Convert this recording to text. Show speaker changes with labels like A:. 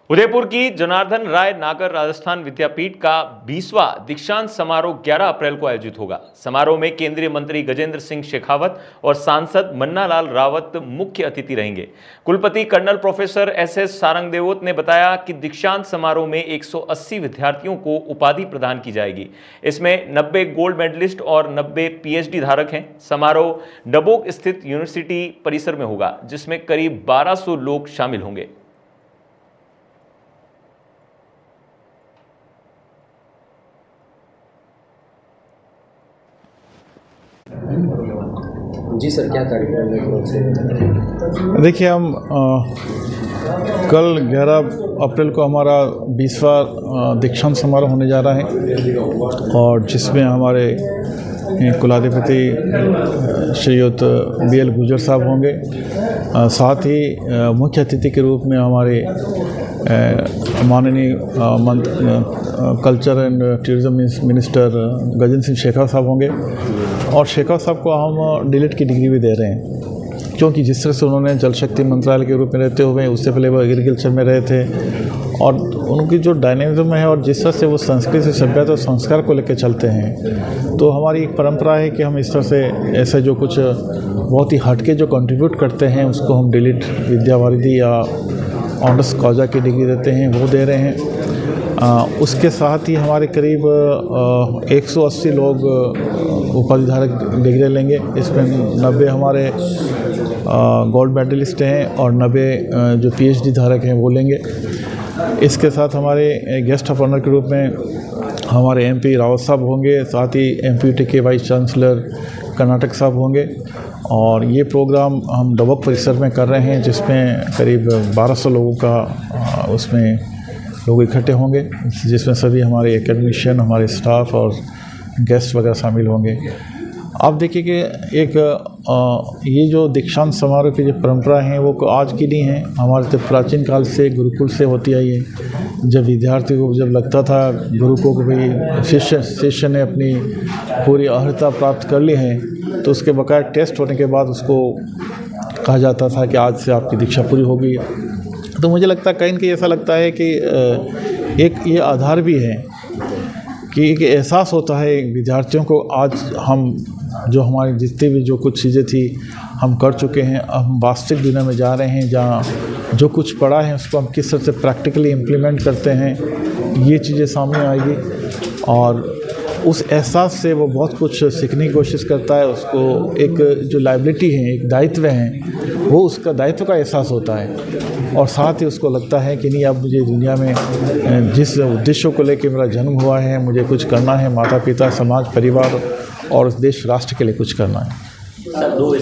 A: उदयपुर की जनार्दन राय नागर राजस्थान विद्यापीठ का 20वां दीक्षांत समारोह 11 अप्रैल को आयोजित होगा। समारोह में केंद्रीय मंत्री गजेंद्र सिंह शेखावत और सांसद मन्ना लाल रावत मुख्य अतिथि रहेंगे। कुलपति कर्नल प्रोफेसर एस सारंगदेवोत ने बताया कि दीक्षांत समारोह में 180 विद्यार्थियों को उपाधि प्रदान की जाएगी। इसमें 90 गोल्ड मेडलिस्ट और 90 PhD धारक हैं। समारोह डबोक स्थित यूनिवर्सिटी परिसर में होगा, जिसमें करीब 1200 लोग शामिल होंगे।
B: जी सर, क्या कार्यक्रम है?
C: देखिए, हम कल 11 अप्रैल को हमारा 20वां दीक्षांत समारोह होने जा रहा है और जिसमें हमारे कुलाधिपति श्रीयुत BL गुर्जर साहब होंगे। साथ ही मुख्य अतिथि के रूप में हमारे माननीय culture and tourism minister Gajendra Singh Shekhawat साहब होंगे। और शेखावत साहब को हम डीलिट की डिग्री भी दे रहे हैं, क्योंकि जिस तरह से उन्होंने जल शक्ति मंत्रालय के रूप में रहते हुए, उससे पहले वो एग्रीकल्चर में रहे थे, और उनकी जो डायनेमिज्म है और जिस तरह से वो संस्कृति सभ्यता और संस्कार को लेकर चलते हैं, तो हमारी एक परंपरा है कि हम इस तरह से ऐसे जो कुछ बहुत ही हटके जो कंट्रीब्यूट करते हैं उसको हम डीलिट विद्यावारिधि या ऑनर्स कॉजा की डिग्री देते हैं, वो दे रहे हैं। उसके साथ ही हमारे करीब 180 लोग उपाधि धारक डिग्री लेंगे। इसमें 90 हमारे गोल्ड मेडलिस्ट हैं और 90 जो PhD धारक हैं वो लेंगे। इसके साथ हमारे गेस्ट ऑफ ऑनर के रूप में हमारे MP रावत साहब होंगे, साथ ही MPUT के वाइस चांसलर कर्नाटक साहब होंगे। और ये प्रोग्राम हम डबोक परिसर में कर रहे हैं, जिसमें करीब 1200 लोगों का उसमें लोग इकट्ठे होंगे, जिसमें सभी हमारे एकेडमिशियन, हमारे स्टाफ और गेस्ट वगैरह शामिल होंगे। आप देखिए कि एक ये जो दीक्षांत समारोह की जो परंपरा है वो आज की नहीं है, हमारे तो प्राचीन काल से गुरुकुल से होती आई है। जब विद्यार्थी को जब लगता था गुरु को कि भाई शिष्य ने अपनी पूरी अर्हता प्राप्त कर ली है, तो उसके बकाया टेस्ट होने के बाद उसको कहा जाता था कि आज से आपकी दीक्षा पूरी हो गई। तो मुझे लगता है कहीं न कहीं ऐसा लगता है कि एक ये आधार भी है कि एक एहसास होता है विद्यार्थियों को, आज हम जो हमारी जितनी भी जो कुछ चीज़ें थी हम कर चुके हैं, अब हम वास्तविक दुनिया में जा रहे हैं जहाँ जो कुछ पढ़ा है उसको हम किस तरह से प्रैक्टिकली इम्प्लीमेंट करते हैं, ये चीज़ें सामने आएगी। और उस एहसास से वो बहुत कुछ सीखने की कोशिश करता है। उसको एक जो लायबिलिटी है, एक दायित्व है, वो उसका दायित्व का एहसास होता है। और साथ ही उसको लगता है कि नहीं, अब मुझे दुनिया में जिस उद्देश्यों को लेकर मेरा जन्म हुआ है, मुझे कुछ करना है, माता पिता, समाज, परिवार और देश राष्ट्र के लिए कुछ करना है।
B: सर, 2